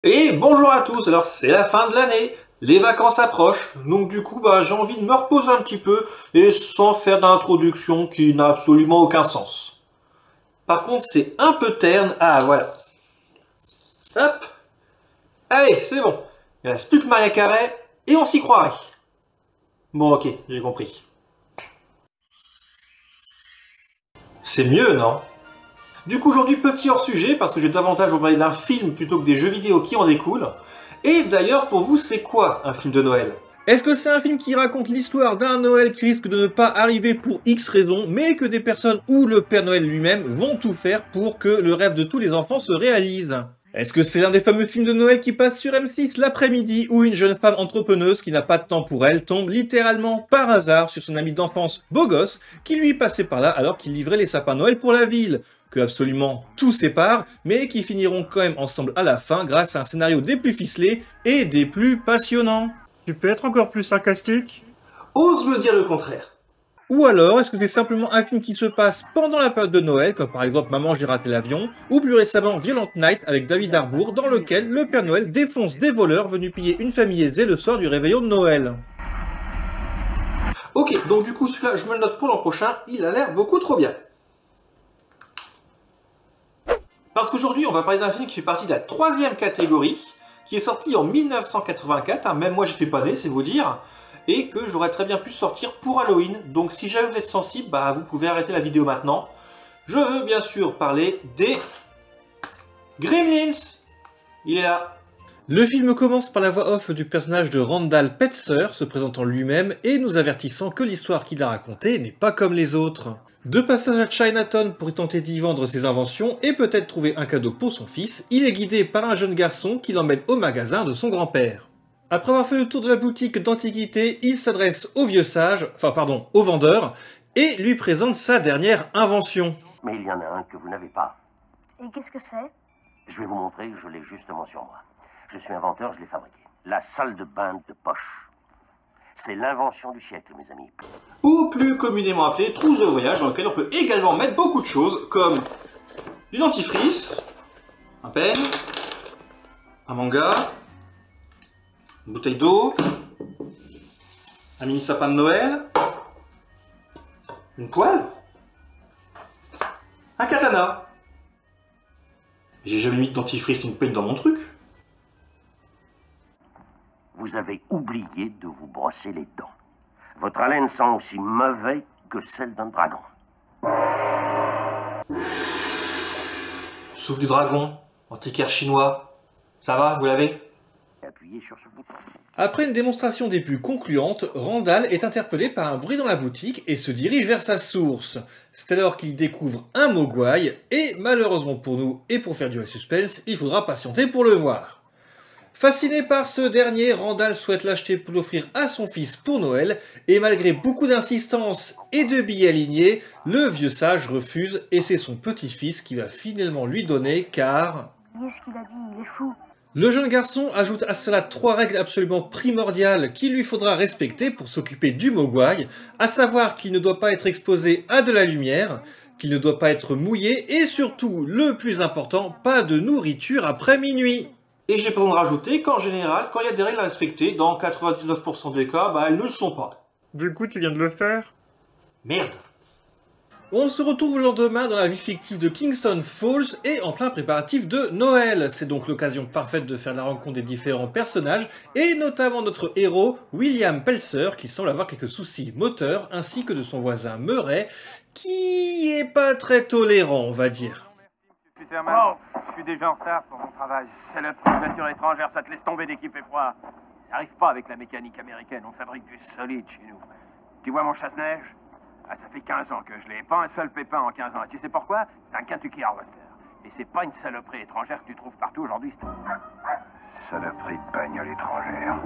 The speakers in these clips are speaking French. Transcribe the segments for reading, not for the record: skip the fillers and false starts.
Et bonjour à tous, alors c'est la fin de l'année, les vacances approchent, donc du coup j'ai envie de me reposer un petit peu et sans faire d'introduction qui n'a absolument aucun sens. Par contre c'est un peu terne, ah voilà, hop, allez c'est bon, il reste plus que Maria Carré et on s'y croirait. Bon ok, j'ai compris. C'est mieux non? Du coup aujourd'hui petit hors sujet parce que j'ai davantage vous parler d'un film plutôt que des jeux vidéo qui en découlent. Et d'ailleurs pour vous c'est quoi un film de Noël? Est-ce que c'est un film qui raconte l'histoire d'un Noël qui risque de ne pas arriver pour X raisons, mais que des personnes ou le Père Noël lui-même vont tout faire pour que le rêve de tous les enfants se réalise? Est-ce que c'est l'un des fameux films de Noël qui passe sur M6 l'après-midi où une jeune femme entrepreneuse qui n'a pas de temps pour elle tombe littéralement par hasard sur son ami d'enfance beau gosse qui lui passait par là alors qu'il livrait les sapins Noël pour la ville? Que absolument tout sépare, mais qui finiront quand même ensemble à la fin grâce à un scénario des plus ficelés et des plus passionnants. Tu peux être encore plus sarcastique? Ose me dire le contraire. Ou alors, est-ce que c'est simplement un film qui se passe pendant la période de Noël, comme par exemple Maman j'ai raté l'avion, ou plus récemment Violent Night avec David Harbour, dans lequel le Père Noël défonce des voleurs venus piller une famille aisée le soir du réveillon de Noël? Ok, donc du coup celui-là je me le note pour l'an prochain, il a l'air beaucoup trop bien. Parce qu'aujourd'hui, on va parler d'un film qui fait partie de la troisième catégorie, qui est sorti en 1984, hein, même moi j'étais pas né, c'est vous dire, et que j'aurais très bien pu sortir pour Halloween. Donc si jamais vous êtes sensible, vous pouvez arrêter la vidéo maintenant. Je veux bien sûr parler des Gremlins. Il est là. Le film commence par la voix off du personnage de Randall Petzer, se présentant lui-même et nous avertissant que l'histoire qu'il a racontée n'est pas comme les autres. De passage à Chinatown pour tenter d'y vendre ses inventions et peut-être trouver un cadeau pour son fils, il est guidé par un jeune garçon qui l'emmène au magasin de son grand-père. Après avoir fait le tour de la boutique d'antiquités, il s'adresse au vieux sage, au vendeur, et lui présente sa dernière invention. Mais il y en a un que vous n'avez pas. Et qu'est-ce que c'est? Je vais vous montrer, je l'ai justement sur moi. Je suis inventeur, je l'ai fabriqué. La salle de bain de poche. C'est l'invention du siècle, mes amis. Ou plus communément appelé trousse de voyage, dans lequel on peut également mettre beaucoup de choses, comme du dentifrice, un peigne, un manga, une bouteille d'eau, un mini sapin de Noël, une poêle, un katana. J'ai jamais mis de dentifrice et une peigne dans mon truc. Vous avez oublié de vous brosser les dents. Votre haleine sent aussi mauvais que celle d'un dragon. Souffle du dragon, antiquaire chinois. Ça va, vous l'avez? Appuyez sur ce bouton. Après une démonstration des plus concluantes, Randall est interpellé par un bruit dans la boutique et se dirige vers sa source. C'est alors qu'il découvre un mogwai et malheureusement pour nous et pour faire durer le suspense, il faudra patienter pour le voir. Fasciné par ce dernier, Randall souhaite l'acheter pour l'offrir à son fils pour Noël, et malgré beaucoup d'insistance et de billets alignés, le vieux sage refuse et c'est son petit-fils qui va finalement lui donner car... Qu'est-ce qu'il a dit? Il est fou. Le jeune garçon ajoute à cela 3 règles absolument primordiales qu'il lui faudra respecter pour s'occuper du mogwai, à savoir qu'il ne doit pas être exposé à de la lumière, qu'il ne doit pas être mouillé et surtout, le plus important, pas de nourriture après minuit. Et j'ai besoin de rajouter qu'en général, quand il y a des règles à respecter, dans 99% des cas, elles ne le sont pas. Du coup, tu viens de le faire? Merde. On se retrouve le lendemain dans la ville fictive de Kingston Falls et en plein préparatif de Noël. C'est donc l'occasion parfaite de faire la rencontre des différents personnages et notamment notre héros William Peltzer qui semble avoir quelques soucis moteurs ainsi que de son voisin Murray qui est pas très tolérant on va dire. Oh, je suis déjà en retard pour mon travail. C'est la nature étrangère, ça te laisse tomber dès qu'il fait froid. Ça arrive pas avec la mécanique américaine, on fabrique du solide chez nous. Tu vois mon chasse-neige? Ça fait 15 ans que je l'ai, pas un seul pépin en 15 ans. Et tu sais pourquoi? C'est un Kentucky Harvester. Et c'est pas une saloperie étrangère que tu trouves partout aujourd'hui, saloperie de bagnole étrangère.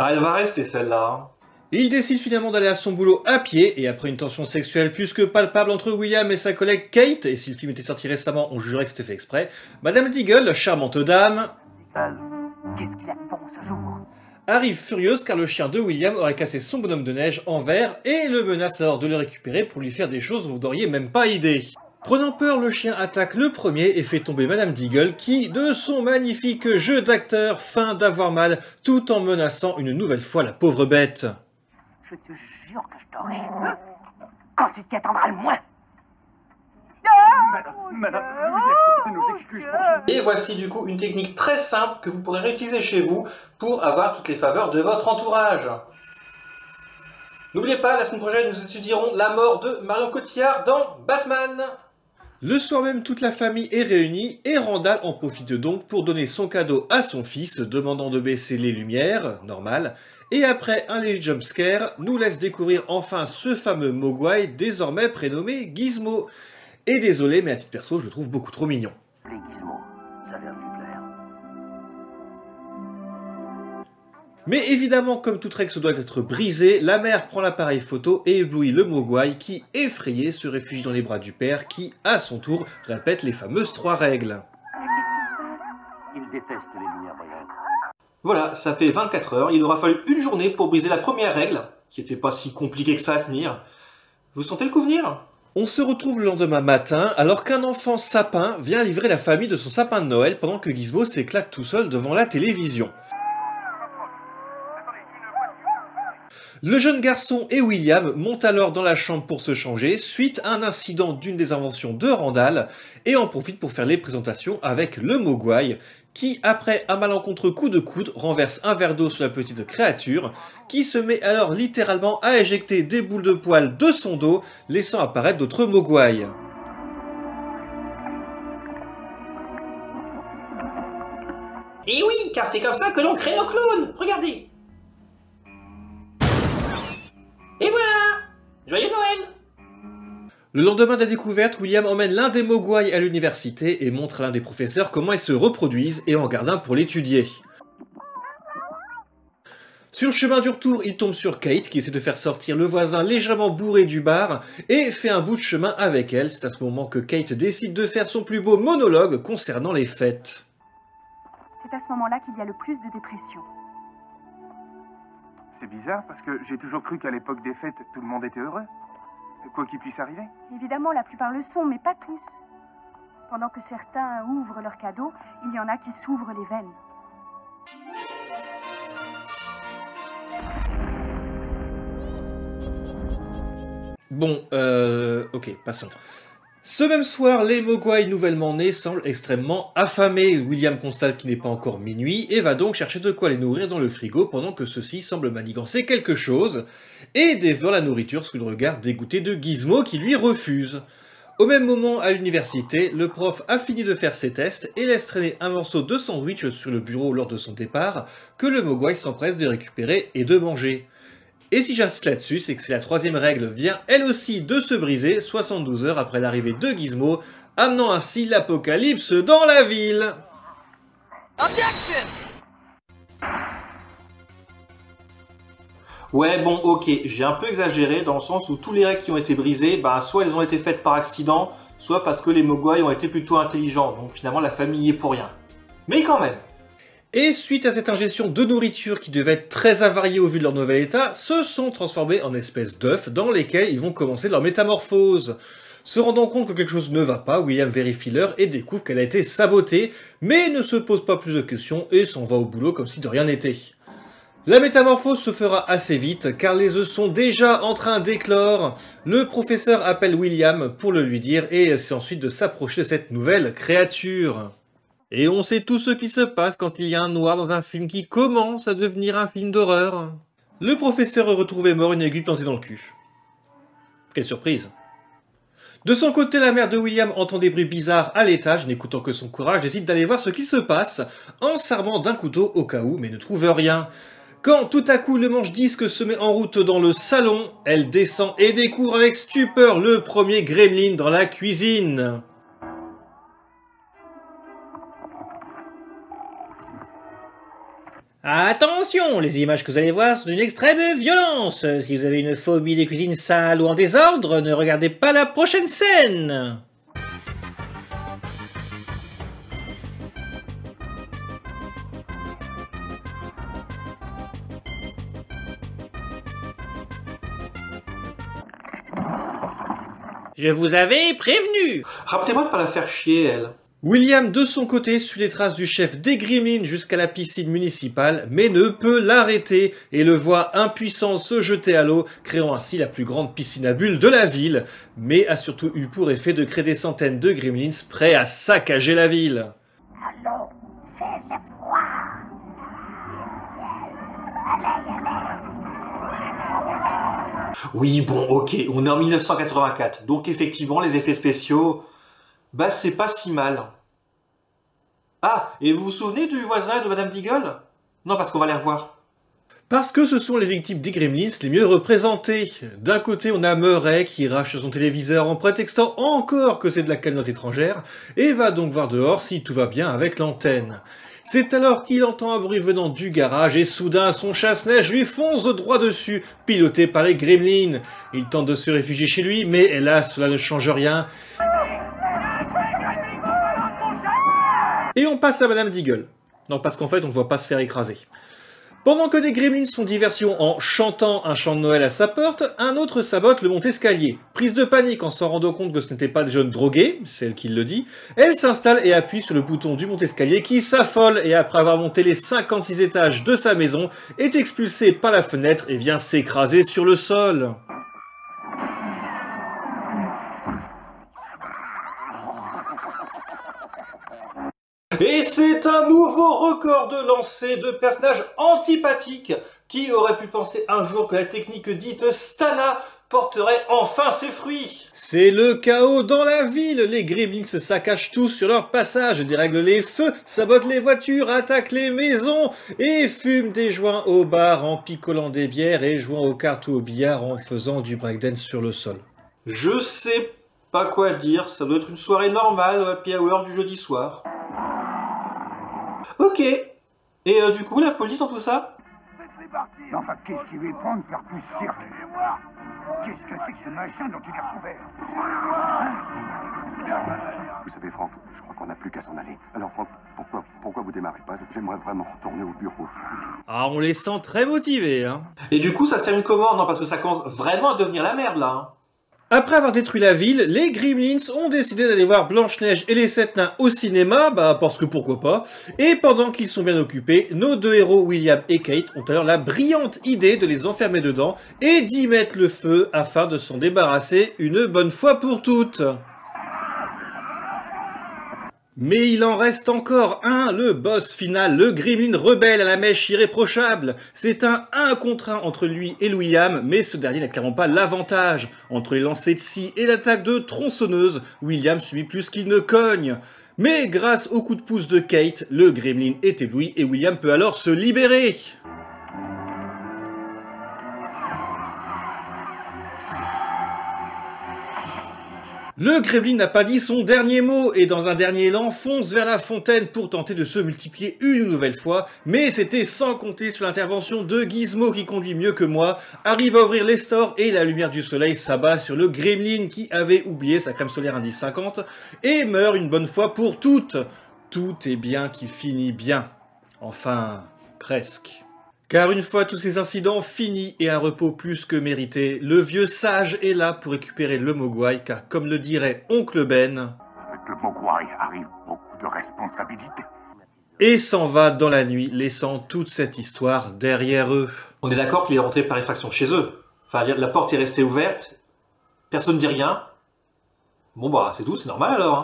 Elle va rester celle-là. Il décide finalement d'aller à son boulot à pied, et après une tension sexuelle plus que palpable entre William et sa collègue Kate, et si le film était sorti récemment, on jugerait que c'était fait exprès, Madame Deagle, charmante dame... Qu'est-ce qu'il a de bon ce jour? Arrive furieuse car le chien de William aurait cassé son bonhomme de neige en verre, et le menace alors de le récupérer pour lui faire des choses dont vous n'auriez même pas idée. Prenant peur, le chien attaque le premier et fait tomber Madame Deagle qui, de son magnifique jeu d'acteur, feint d'avoir mal tout en menaçant une nouvelle fois la pauvre bête. Je te jure que je t'aurai. Quand tu t'y attendras le moins. Madame, veuillez accepter nos excuses pour ça. Et voici du coup une technique très simple que vous pourrez réutiliser chez vous pour avoir toutes les faveurs de votre entourage. N'oubliez pas, la semaine prochaine, nous étudierons la mort de Marion Cotillard dans Batman. Le soir même, toute la famille est réunie et Randall en profite donc pour donner son cadeau à son fils, demandant de baisser les lumières, normal, et après un léger jumpscare, nous laisse découvrir enfin ce fameux Mogwai, désormais prénommé Gizmo. Et désolé, mais à titre perso, je le trouve beaucoup trop mignon. Les Gizmo, ça a l'air de lui plaire. Mais évidemment, comme toute règle se doit être brisée, la mère prend l'appareil photo et éblouit le Mogwai qui, effrayé, se réfugie dans les bras du père qui, à son tour, répète les fameuses 3 règles. Qu'est-ce qui se passe? Il déteste les lumières brillantes. Voilà, ça fait 24 heures, il aura fallu une journée pour briser la première règle, qui n'était pas si compliquée que ça à tenir. Vous sentez le coup venir? On se retrouve le lendemain matin, alors qu'un enfant sapin vient livrer la famille de son sapin de Noël pendant que Gizmo s'éclate tout seul devant la télévision. Le jeune garçon et William montent alors dans la chambre pour se changer, suite à un incident d'une des inventions de Randall, et en profitent pour faire les présentations avec le Mogwai, qui, après un malencontreux coup de coude, renverse un verre d'eau sur la petite créature, qui se met alors littéralement à éjecter des boules de poils de son dos, laissant apparaître d'autres Mogwai. Et oui, car c'est comme ça que l'on crée nos clowns. Regardez. Et voilà! Joyeux Noël! Le lendemain de la découverte, William emmène l'un des Mogwai à l'université et montre à l'un des professeurs comment ils se reproduisent et en garde un pour l'étudier. Sur le chemin du retour, il tombe sur Kate qui essaie de faire sortir le voisin légèrement bourré du bar et fait un bout de chemin avec elle. C'est à ce moment que Kate décide de faire son plus beau monologue concernant les fêtes. C'est à ce moment-là qu'il y a le plus de dépression. C'est bizarre parce que j'ai toujours cru qu'à l'époque des fêtes, tout le monde était heureux. Quoi qu'il puisse arriver. Évidemment, la plupart le sont, mais pas tous. Pendant que certains ouvrent leurs cadeaux, il y en a qui s'ouvrent les veines. Bon, ok, passons. Ce même soir, les Mogwai nouvellement nés semblent extrêmement affamés. William constate qu'il n'est pas encore minuit et va donc chercher de quoi les nourrir dans le frigo pendant que ceux-ci semblent manigancer quelque chose et dévorent la nourriture sous le regard dégoûté de Gizmo qui lui refuse. Au même moment, à l'université, le prof a fini de faire ses tests et laisse traîner un morceau de sandwich sur le bureau lors de son départ que le Mogwai s'empresse de récupérer et de manger. Et si j'insiste là-dessus, c'est que la troisième règle vient elle aussi de se briser 72 heures après l'arrivée de Gizmo, amenant ainsi l'apocalypse dans la ville. Ouais, bon, ok, j'ai un peu exagéré dans le sens où tous les règles qui ont été brisées, soit elles ont été faites par accident, soit parce que les Mogwai ont été plutôt intelligents, donc finalement la famille y est pour rien. Mais quand même. Et suite à cette ingestion de nourriture qui devait être très avariée au vu de leur nouvel état, se sont transformés en espèces d'œufs dans lesquels ils vont commencer leur métamorphose. Se rendant compte que quelque chose ne va pas, William vérifie l'heure et découvre qu'elle a été sabotée, mais ne se pose pas plus de questions et s'en va au boulot comme si de rien n'était. La métamorphose se fera assez vite car les œufs sont déjà en train d'éclore. Le professeur appelle William pour le lui dire et c'est ensuite de s'approcher de cette nouvelle créature. Et on sait tout ce qui se passe quand il y a un noir dans un film qui commence à devenir un film d'horreur. Le professeur est retrouvé mort, une aiguille plantée dans le cul. Quelle surprise. De son côté, la mère de William entend des bruits bizarres à l'étage, n'écoutant que son courage, décide d'aller voir ce qui se passe, en s'armant d'un couteau au cas où, mais ne trouve rien. Quand tout à coup le manche-disque se met en route dans le salon, elle descend et découvre avec stupeur le premier gremlin dans la cuisine. Attention, les images que vous allez voir sont d'une extrême violence. Si vous avez une phobie des cuisines sales ou en désordre, ne regardez pas la prochaine scène. Je vous avais prévenu. Rappelez-moi de pas la faire chier, elle. William, de son côté, suit les traces du chef des Gremlins jusqu'à la piscine municipale, mais ne peut l'arrêter et le voit impuissant se jeter à l'eau, créant ainsi la plus grande piscine à bulles de la ville, mais a surtout eu pour effet de créer des centaines de Gremlins prêts à saccager la ville. Allô, c'est le froid. Oui, bon, ok, on est en 1984, donc effectivement, les effets spéciaux, bah c'est pas si mal. Ah, et vous vous souvenez du voisin de Madame Deagle? Non, parce qu'on va les revoir. Parce que ce sont les victimes des Gremlins les mieux représentées. D'un côté, on a Murray qui rache son téléviseur en prétextant encore que c'est de la cagnotte étrangère, et va donc voir dehors si tout va bien avec l'antenne. C'est alors qu'il entend un bruit venant du garage et soudain son chasse-neige lui fonce droit dessus, piloté par les Gremlins. Il tente de se réfugier chez lui, mais hélas, cela ne change rien. Et on passe à Madame Deagle. Non, parce qu'en fait, on ne voit pas se faire écraser. Pendant que des Gremlins font diversion en chantant un chant de Noël à sa porte, un autre sabote le monte-escalier. Prise de panique en s'en rendant compte que ce n'était pas des jeunes drogués, c'est elle qui le dit, elle s'installe et appuie sur le bouton du monte-escalier qui s'affole et après avoir monté les 56 étages de sa maison, est expulsée par la fenêtre et vient s'écraser sur le sol. Et c'est un nouveau record de lancer de personnages antipathiques. Qui aurait pu penser un jour que la technique dite Stana porterait enfin ses fruits? C'est le chaos dans la ville. Les Gremlins se saccagent tous sur leur passage, dérèglent les feux, sabotent les voitures, attaquent les maisons et fument des joints au bar en picolant des bières et jouant aux cartes ou au billard en faisant du breakdance sur le sol. Je sais pas quoi dire, ça doit être une soirée normale au happy hour du jeudi soir. Ok. Et du coup, la police dans tout ça? Mais enfin, qu'est-ce qui lui prend de faire plus cirque? Qu'est-ce que c'est que ce machin dont il est recouvert? Vous savez, Franck, je crois qu'on n'a plus qu'à s'en aller. Alors, Franck, pourquoi vous démarrez pas? J'aimerais vraiment retourner au bureau. Ah, on les sent très motivés, hein. Et du coup, ça se termine comment? Non, parce que ça commence vraiment à devenir la merde, là. Hein. Après avoir détruit la ville, les Gremlins ont décidé d'aller voir Blanche-Neige et les 7 nains au cinéma, parce que pourquoi pas, et pendant qu'ils sont bien occupés, nos deux héros William et Kate ont alors la brillante idée de les enfermer dedans et d'y mettre le feu afin de s'en débarrasser une bonne fois pour toutes. Mais il en reste encore un, le boss final, le Gremlin rebelle à la mèche irréprochable. C'est un 1 contre 1 entre lui et William, mais ce dernier n'a clairement pas l'avantage. Entre les lancers de scie et l'attaque de tronçonneuse, William subit plus qu'il ne cogne. Mais grâce au coup de pouce de Kate, le Gremlin est ébloui et William peut alors se libérer. Le Gremlin n'a pas dit son dernier mot et dans un dernier élan fonce vers la fontaine pour tenter de se multiplier une nouvelle fois, mais c'était sans compter sur l'intervention de Gizmo qui conduit mieux que moi, arrive à ouvrir les stores et la lumière du soleil s'abat sur le Gremlin qui avait oublié sa crème solaire indice 50 et meurt une bonne fois pour toutes. Tout est bien qui finit bien. Enfin, presque. Car une fois tous ces incidents finis et un repos plus que mérité, le vieux sage est là pour récupérer le Mogwai, car comme le dirait Oncle Ben... Avec le Mogwai arrive beaucoup de responsabilités. Et s'en va dans la nuit, laissant toute cette histoire derrière eux. On est d'accord qu'il est rentré par effraction chez eux. Enfin, la porte est restée ouverte, personne ne dit rien. Bon bah, c'est tout, c'est normal alors.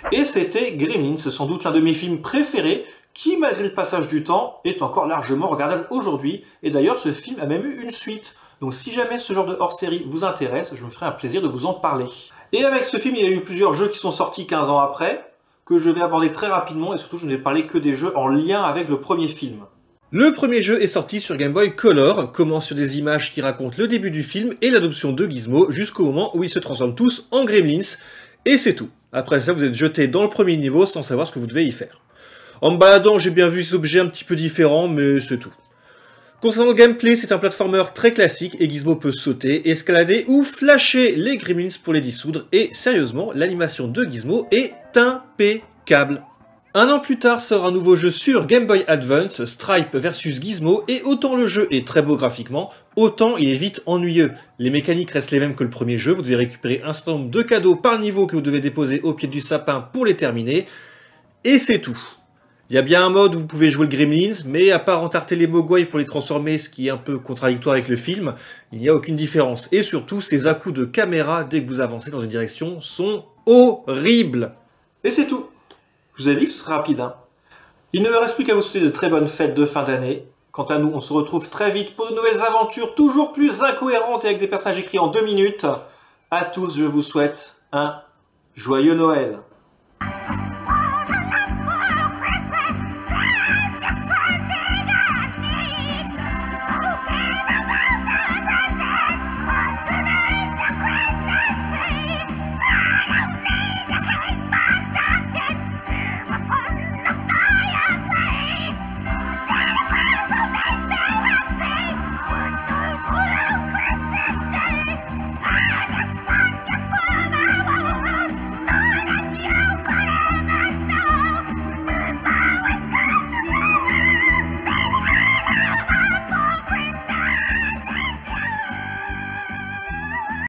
Hein. Et c'était Gremlins, sans doute l'un de mes films préférés, qui, malgré le passage du temps, est encore largement regardable aujourd'hui. Et d'ailleurs, ce film a même eu une suite. Donc si jamais ce genre de hors-série vous intéresse, je me ferai un plaisir de vous en parler. Et avec ce film, il y a eu plusieurs jeux qui sont sortis 15 ans après, que je vais aborder très rapidement, et surtout je ne vais parler que des jeux en lien avec le premier film. Le premier jeu est sorti sur Game Boy Color, commence sur des images qui racontent le début du film et l'adoption de Gizmo, jusqu'au moment où ils se transforment tous en Gremlins, et c'est tout. Après ça, vous êtes jeté dans le premier niveau sans savoir ce que vous devez y faire. En me baladant, j'ai bien vu ces objets un petit peu différents, mais c'est tout. Concernant le gameplay, c'est un platformer très classique et Gizmo peut sauter, escalader ou flasher les Gremlins pour les dissoudre. Et sérieusement, l'animation de Gizmo est impeccable. Un an plus tard sort un nouveau jeu sur Game Boy Advance, Stripe vs Gizmo, et autant le jeu est très beau graphiquement, autant il est vite ennuyeux. Les mécaniques restent les mêmes que le premier jeu, vous devez récupérer un certain nombre de cadeaux par niveau que vous devez déposer au pied du sapin pour les terminer, et c'est tout. Il y a bien un mode où vous pouvez jouer le Gremlins, mais à part entarter les Mogwai pour les transformer, ce qui est un peu contradictoire avec le film, il n'y a aucune différence. Et surtout, ces à-coups de caméra, dès que vous avancez dans une direction, sont horribles. Et c'est tout. Je vous ai dit que ce serait rapide, hein. Il ne me reste plus qu'à vous souhaiter de très bonnes fêtes de fin d'année. Quant à nous, on se retrouve très vite pour de nouvelles aventures toujours plus incohérentes et avec des personnages écrits en 2 minutes. À tous, je vous souhaite un joyeux Noël.